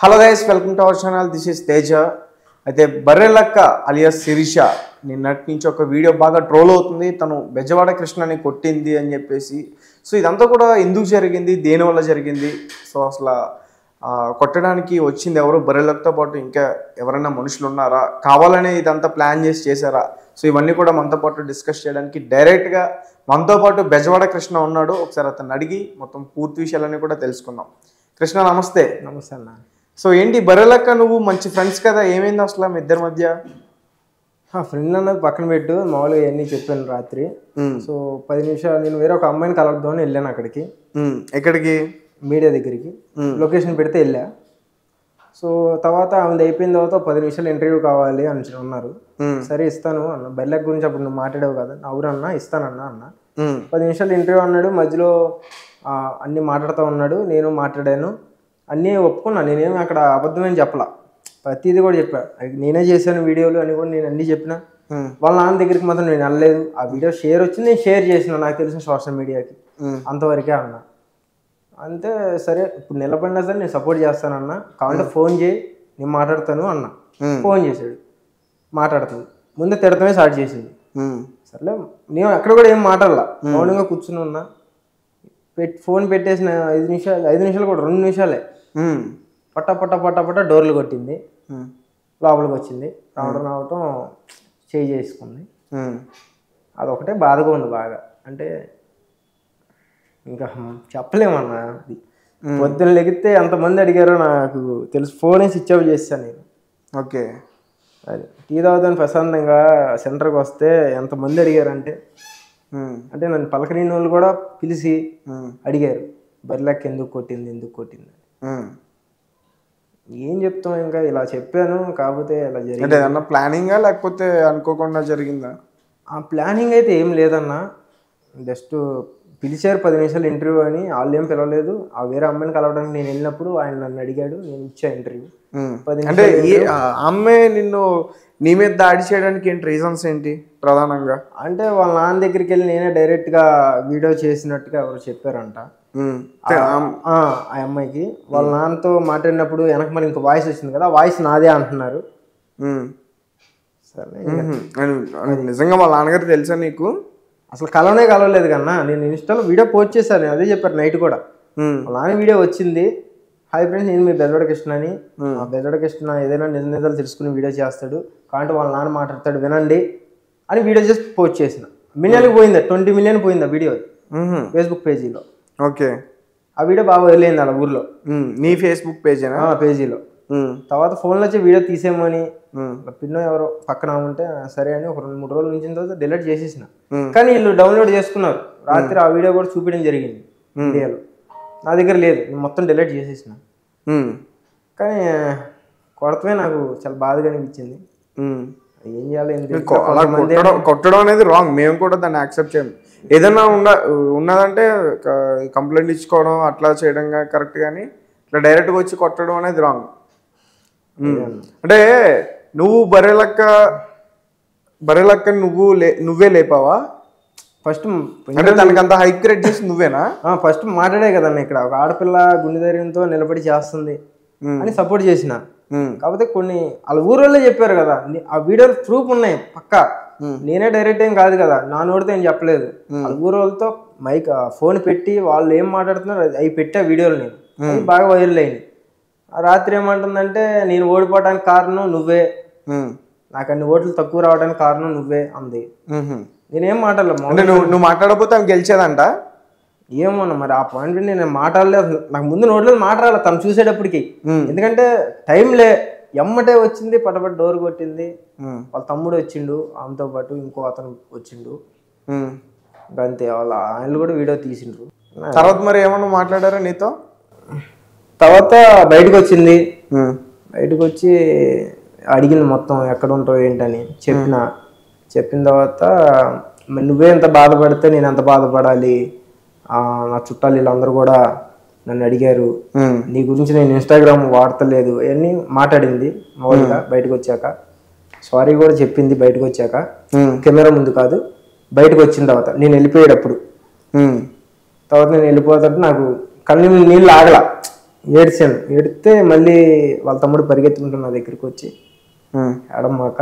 Hello guys, welcome to our channel. This is Teja. అయితే Barrelakka alias Sirisha నిన్నటి నుంచి ఒక వీడియో బాగా ట్రోల్ అవుతుంది. తను బెజవాడ కృష్ణని కొట్టింది అని చెప్పేసి. సో ఇదంతా కూడా ఎందుకు జరిగింది, దేనివల్ల జరిగింది, సో అసలు కొట్టడానికి వచ్చింది ఎవరు, బర్రెలక్కతో పాటు ఇంకా ఎవరైనా మనుషులు ఉన్నారా, కావాలనే ఇదంతా ప్లాన్ చేశారా? సో ఇవన్నీ కూడా మనతో పాటు డిస్కస్ చేయడానికి డైరెక్ట్గా మనతో పాటు బెజవాడ కృష్ణ ఉన్నాడు. ఒకసారి అతను అడిగి మొత్తం పూర్తి విషయాలన్నీ కూడా తెలుసుకుందాం. కృష్ణ నమస్తే. నమస్తే అన్న. సో ఏంటి బర్రెలక్క, నువ్వు మంచి ఫ్రెండ్స్ కదా, ఏమైంది అసలు మీ ఇద్దరి మధ్య? ఫ్రెండ్ అన్నది పక్కన పెట్టు, మామూలుగా ఇవన్నీ చెప్పాను రాత్రి. సో 10 నిమిషాలు నేను వేరే ఒక అమ్మాయిని కలవద్దామని వెళ్ళాను అక్కడికి. ఎక్కడికి? మీడియా దగ్గరికి. లొకేషన్ పెడితే వెళ్ళా. సో తర్వాత ఆమెది అయిపోయిన తర్వాత 10 నిమిషాలు ఇంటర్వ్యూ కావాలి అని అన్నారు. సరే ఇస్తాను అన్న. బర్రెలక్క గురించి అప్పుడు నువ్వు మాట్లాడావు కదా, అవునన్నా ఇస్తానన్నా అన్న. 10 నిమిషాలు ఇంటర్వ్యూ అన్నాడు. మధ్యలో అన్నీ మాట్లాడుతూ ఉన్నాడు, నేను మాట్లాడాను, అన్నీ ఒప్పుకున్నా. నేనేమి అక్కడ అబద్ధమని చెప్పలా, ప్రతిదీ కూడా చెప్పా. నేనే చేశాను వీడియోలు అని కూడా నేను అన్నీ చెప్పిన. వాళ్ళ నాన్న దగ్గరికి మాత్రం నేను వెళ్ళలేదు. ఆ వీడియో షేర్ వచ్చింది, నేను షేర్ చేసిన నాకు తెలిసిన సోషల్ మీడియాకి, అంతవరకే అన్న. అంతే. సరే ఇప్పుడు నిలబడినా సరే నేను సపోర్ట్ చేస్తానన్నా, కావాలంటే ఫోన్ చేయి నేను మాట్లాడతాను అన్న. ఫోన్ చేశాడు, మాట్లాడుతుంది. ముందు తిడతమే స్టార్ట్ చేసింది. సర్లే నేను అక్కడ కూడా ఏం మాట్లాడాల, మౌనంగా కూర్చుని ఉన్నా. ఫోన్ పెట్టేసిన 5 నిమిషాలు కూడా 2 నిమిషాలే పట్ట డోర్లు కొట్టింది. లోపలికి వచ్చింది. రావటం చేయి చేసుకుంది. అదొకటే బాధగా ఉంది బాగా. అంటే ఇంకా చెప్పలేమన్నా. అది పొద్దున్న లెగితే ఎంతమంది అడిగారో నాకు తెలుసు. ఫోనే స్విచ్ ఆఫ్ చేశాను నేను. ఓకే. అది టీ తాగుతాను ప్రశాంతంగా సెంటర్కి వస్తే ఎంతమంది అడిగారంటే, అంటే నన్ను పలకరిన వాళ్ళు కూడా పిలిచి అడిగారు, బర్రెలక్క ఎందుకు కొట్టింది. ఏం చెప్తాం, ఇంకా ఇలా చెప్పాను. కాకపోతే ఇలా జరిగింది. ఏదన్నా ప్లానింగా లేకపోతే అనుకోకుండా జరిగిందా? ఆ ప్లానింగ్ అయితే ఏం లేదన్నా. జస్ట్ పిలిచారు 10 నిమిషాలు ఇంటర్వ్యూ అని, వాళ్ళు ఏం పిలవలేదు. ఆ వేరే అమ్మాయిని కలవడానికి నేను వెళ్ళినప్పుడు ఆయన నన్ను అడిగాడు, నేను ఇచ్చా ఇంటర్వ్యూ. అంటే అమ్మాయి నిన్ను నీ మీద దాడి చేయడానికి ఏంటి, రీజన్స్ ఏంటి ప్రధానంగా? అంటే వాళ్ళ నాన్న దగ్గరికి వెళ్ళి నేనే డైరెక్ట్గా వీడియో చేసినట్టుగా ఎవరు చెప్పారంట. ఆ అమ్మాయికి వాళ్ళ నాన్నతో మాట్లాడినప్పుడు వెనక మరి ఇంకో వాయిస్ వచ్చింది కదా, వాయిస్ నాదే అంటున్నారు. సరే నిజంగా వాళ్ళ నాన్నగారు తెలుసా నీకు? అసలు కలవలేదు కన్నా. నేను ఇన్స్టాలో వీడియో పోస్ట్ చేశాను, అదే చెప్పారు నైట్ కూడా. వాళ్ళ నాన్న వీడియో వచ్చింది, హాయ్ ఫ్రెండ్స్ నేను మీ బెజవాడ కృష్ణ అని. ఆ బెజవాడ కృష్ణ ఏదైనా నిజాలు తెలుసుకుని వీడియో చేస్తాడు, కాబట్టి వాళ్ళ నాన్న మాట్లాడతాడు వినండి అని వీడియో చేసి పోస్ట్ చేసిన. మిలియన్కి పోయింది, 20 మిలియన్ పోయింది ఆ వీడియో ఫేస్బుక్ పేజీలో. ఓకే. ఆ వీడియో బాగా వదిలేయింది అలా ఊర్లో. నీ ఫేస్బుక్ పేజీలో. తర్వాత ఫోన్లో వచ్చి వీడియో తీసేమని పిన్నో ఎవరో పక్కన ఉంటే సరే అని ఒక 2-3 రోజులు నుంచి తర్వాత డిలీట్ చేసేసిన. కానీ వీళ్ళు డౌన్లోడ్ చేసుకున్నారు. రాత్రి ఆ వీడియో కూడా చూపించడం జరిగింది ఇండియాలో. నా దగ్గర లేదు, నేను మొత్తం డిలీట్ చేసేసిన. కానీ కొడతమే నాకు చాలా బాధగా అనిపించింది. ఏం చేయాలి, కొట్టడం అనేది రాంగ్. మేము కూడా దాన్ని యాక్సెప్ట్ చేయము. ఏదైనా ఉన్నదంటే కంప్లైంట్ ఇచ్చుకోవడం అట్లా చేయడం కరెక్ట్, కానీ ఇట్లా డైరెక్ట్గా వచ్చి కొట్టడం అనేది రాంగ్. అంటే నువ్వు బర్రెలక్క నువ్వే లేపావా ఫస్ట్? అంటే తనకంత హైప్ క్రియేట్ చేసి నువ్వేనా? ఫస్ట్ మాట్లాడే కదన్నా, ఇక్కడ ఒక ఆడపిల్ల గుండె ధైర్యంతో నిలబడి చేస్తుంది అని సపోర్ట్ చేసిన. కాకపోతే కొన్ని వాళ్ళ ఊరోళ్ళే చెప్పారు కదా, ఆ వీడియోలు ప్రూఫ్ ఉన్నాయి పక్కా. నేనే డైరెక్ట్ ఏం కాదు కదా, నా నోటితో ఏం చెప్పలేదు. వాళ్ళ ఊరోళ్ళతో ఫోన్ పెట్టి వాళ్ళు ఏం మాట్లాడుతున్నారు అవి పెట్టా వీడియోలు. నేను అవి బాగా వైరల్ అయింది. రాత్రి ఏమంటుందంటే, నేను ఓడిపోవడానికి కారణం నువ్వే, నాకు అన్ని ఓట్లు తక్కువ రావడానికి కారణం నువ్వే అంది. నేనేం మాట్లాడలేదు. నువ్వు మాట్లాడకపోతే ఆమె గెలిచేదంట. ఏమోన్నా మరి ఆ పాయింట్ నేను మాట్లాడలేదు. నాకు ముందు నోట్లో మాట్లాడాలి తను చూసేటప్పటికి, ఎందుకంటే టైంలే ఎమ్మటే వచ్చింది, పటపట డోర్ కొట్టింది. వాళ్ళ తమ్ముడు వచ్చిండు, ఆమెతో పాటు ఇంకో అతను వచ్చిండు, అంతే. వాళ్ళ ఆయనలు కూడా వీడియో తీసిండ్రు. తర్వాత మరి ఏమన్నా మాట్లాడారా నీతో? తర్వాత బయటకు వచ్చింది. బయటకు వచ్చి అడిగింది మొత్తం ఎక్కడ ఉంటావు ఏంటని. చెప్పిన తర్వాత నువ్వే ఎంత బాధపడితే నేను ఎంత బాధపడాలి, నా చుట్టాలు వీళ్ళందరూ కూడా నన్ను అడిగారు, నీ గురించి నేను ఇన్స్టాగ్రామ్ వాడతలేదు అవన్నీ మాట్లాడింది. మామూలుగా బయటకు వచ్చాక సారీ కూడా చెప్పింది. బయటకు వచ్చాక కెమెరా ముందు కాదు, బయటకు వచ్చిన తర్వాత నేను వెళ్ళిపోయేటప్పుడు. తర్వాత నేను వెళ్ళిపోతాడు నాకు కళ్ళు నీళ్ళు ఆగల. ఏడ్చాను. ఏడితే మళ్ళీ వాళ్ళ తమ్ముడు పరిగెత్తుకుంటూ నా దగ్గరికి వచ్చి ఏడమ్మాక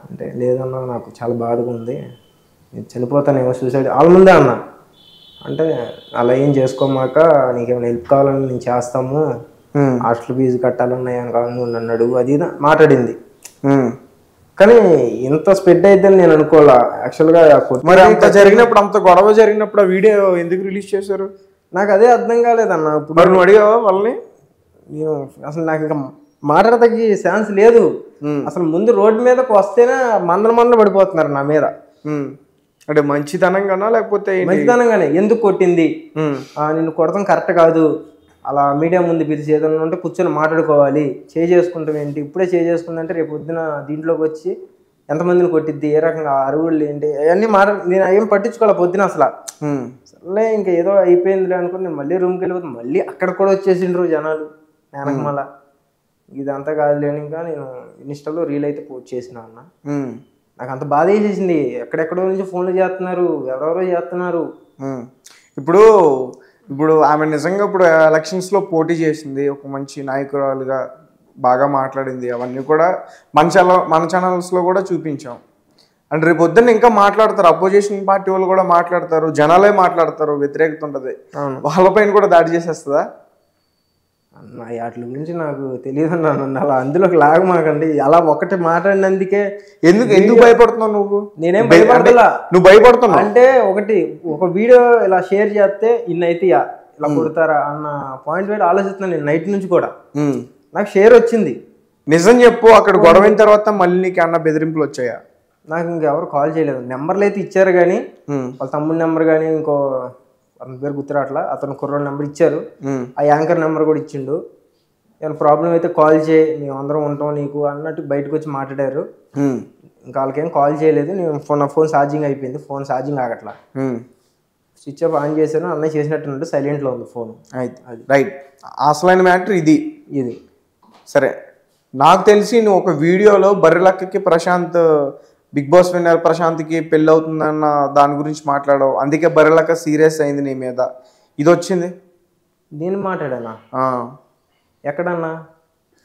అంటే లేదన్నా నాకు చాలా బాధగా ఉంది, నేను చనిపోతానేమో, సూసైడ్ వాళ్ళ ముందే అన్నా. అంటే అలా ఏం చేసుకోమాక, నీకేమైనా హెల్ప్ కావాలని నేను చేస్తాము, హాస్టల్ ఫీజు కట్టాలన్నా ఏం కావాలి నువ్వు నన్ను అడుగు, అది మాట్లాడింది. కానీ ఇంత స్ప్రెడ్ అయిద్దని నేను అనుకోవాలా యాక్చువల్గా. మరి అంత జరిగినప్పుడు, అంత గొడవ జరిగినప్పుడు ఆ వీడియో ఎందుకు రిలీజ్ చేశారు? నాకు అదే అర్థం కాలేదన్న. ఇప్పుడు మరి నువ్వు అడిగావా వాళ్ళని? నేను అసలు నాకు ఇంకా మాట్లాడతగ్గి ఛాన్స్ లేదు. అసలు ముందు రోడ్డు మీదకి వస్తేనే మందల పడిపోతున్నారు నా మీద. అంటే మంచితనంగానా లేకపోతే మంచితనంగానే, ఎందుకు కొట్టింది, నిన్ను కొడతాం కరెక్ట్ కాదు, అలా మీడియా ముందు పిలిచి ఏదైనా ఉంటే కూర్చొని మాట్లాడుకోవాలి, చేసుకుంటాం ఏంటి, ఇప్పుడే చేసుకుందంటే రేపు పొద్దున దీంట్లోకి వచ్చి ఎంతమందిని కొట్టిద్ది, ఏ రకంగా అరువులు ఏంటి అవన్నీ నేను ఏం పట్టించుకోవాలి పొద్దున అసలు. సర్లే ఇంకా ఏదో అయిపోయిందిలే అనుకుని నేను మళ్ళీ రూమ్కి వెళ్ళిపోతాను. మళ్ళీ అక్కడ కూడా వచ్చేసిండ్రు జనాలు వెనక. మళ్ళా ఇదంతా కాదులేని ఇంకా నేను ఇన్స్టాలో రీల్ అయితే పోస్ట్ చేసిన అన్న. నాకు అంత బాధ వేసేసింది. ఎక్కడెక్కడో నుంచి ఫోన్లు చేస్తున్నారు, ఎవరెవరో చేస్తున్నారు. ఇప్పుడు ఆమె నిజంగా ఇప్పుడు ఎలక్షన్స్లో పోటీ చేసింది, ఒక మంచి నాయకురాలుగా బాగా మాట్లాడింది, అవన్నీ కూడా మన ఛానల్స్లో కూడా చూపించాం. అండ్ రేపు పొద్దున్న ఇంకా మాట్లాడతారు, అపోజిషన్ పార్టీ వాళ్ళు కూడా మాట్లాడతారు, జనాలే మాట్లాడతారు, వ్యతిరేకత ఉంటుంది, వాళ్ళపైన కూడా దాడి చేసేస్తుందా? అన్న వాటి గురించి నాకు తెలియదు అన్న. అలా అందులోకి లాగమాకండి. అలా ఒకటి మాట్లాడినందుకే ఎందుకు భయపడుతున్నావు నువ్వు? నేనేం భయపడతలా. నువ్వు భయపడుతున్నావు అంటే ఒక వీడియో ఇలా షేర్ చేస్తే ఇన్నైతే ఇలా కొడతారా అన్న పాయింట్ వైడ్ ఆలోచిస్తున్నాను నేను నైట్ నుంచి కూడా. నాకు షేర్ వచ్చింది. నిజం చెప్పు, అక్కడ గొడవైన తర్వాత మళ్ళీ నీకు అన్న బెదిరింపులు వచ్చాయా? నాకు ఇంకెవరు కాల్ చేయలేదు. నెంబర్లు అయితే ఇచ్చారు కానీ, వాళ్ళ తమ్ముడి నెంబర్ కానీ ఇంకో అతని పేరు గుర్తురాట్లా, అతను కుర్రోడ్ నెంబర్ ఇచ్చారు, ఆ యాంకర్ నెంబర్ కూడా ఇచ్చిండు. ఏమైనా ప్రాబ్లం అయితే కాల్ చేయి, మేము అందరం ఉంటాం నీకు అన్నట్టు బయటకు వచ్చి మాట్లాడారు. ఇంకా వాళ్ళకేం కాల్ చేయలేదు. నా ఫోన్ ఛార్జింగ్ అయిపోయింది, ఫోన్ ఛార్జింగ్ ఆగట్లా, స్విచ్ ఆఫ్ ఆన్ చేశాను. అన్నయ్య చేసినట్టు సైలెంట్లో ఉంది ఫోన్. అయితే అది రైట్, అసలైన మ్యాటర్ ఇది. సరే, నాకు తెలిసి నువ్వు ఒక వీడియోలో బర్రెలక్కకి ప్రశాంత్, బిగ్ బాస్ విన్నర్ ప్రశాంత్కి పెళ్ళి అవుతుందన్న దాని గురించి మాట్లాడావు, అందుకే బర్రెలక్క సీరియస్ అయింది నీ మీద, ఇది వచ్చింది. నేను మాట్లాడానా? ఎక్కడన్నా?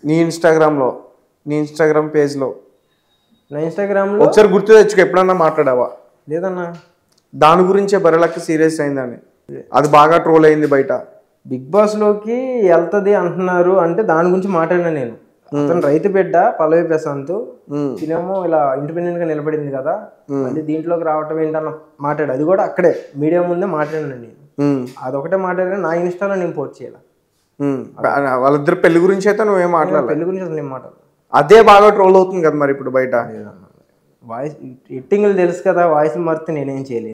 నీ ఇన్స్టాగ్రామ్ పేజ్లో. నా ఇన్స్టాగ్రామ్లో ఒకసారి గుర్తు తెచ్చుకో, ఎప్పుడన్నా మాట్లాడావా? లేదన్నా. దాని గురించే బర్రెలక్క సీరియస్ అయిందని, అది బాగా ట్రోల్ అయింది బయట. బిగ్ బాస్లోకి వెళ్తుంది అంటున్నారు అంటే దాని గురించి మాట్లాడినా నేను. అతను రైతు బిడ్డ పల్లవి ప్రశాంత్, తినేమో ఇలా ఇండిపెండెంట్ గా నిలబడింది కదా, మళ్ళీ దీంట్లోకి రావటం ఏంటన్న మాట్లాడు. అది కూడా అక్కడే మీడియా ముందే మాట్లాడినా నేను. అదొకటే మాట్లాడినా నా ఇన్స్టాలో నేను పోస్ట్ చేయాలి. వాళ్ళిద్దరు పెళ్లి గురించి అయితే నువ్వేం మాట్లాడాలి? పెళ్లి గురించి అసలు నేను మాట్లాడదు. అదే బాగా ట్రోల్ అవుతుంది కదా మరి ఇప్పుడు బయట. వాయిస్ ఎట్టింగ్లు తెలుసు కదా, వాయిస్ మారితే నేనేం చేయలేదు.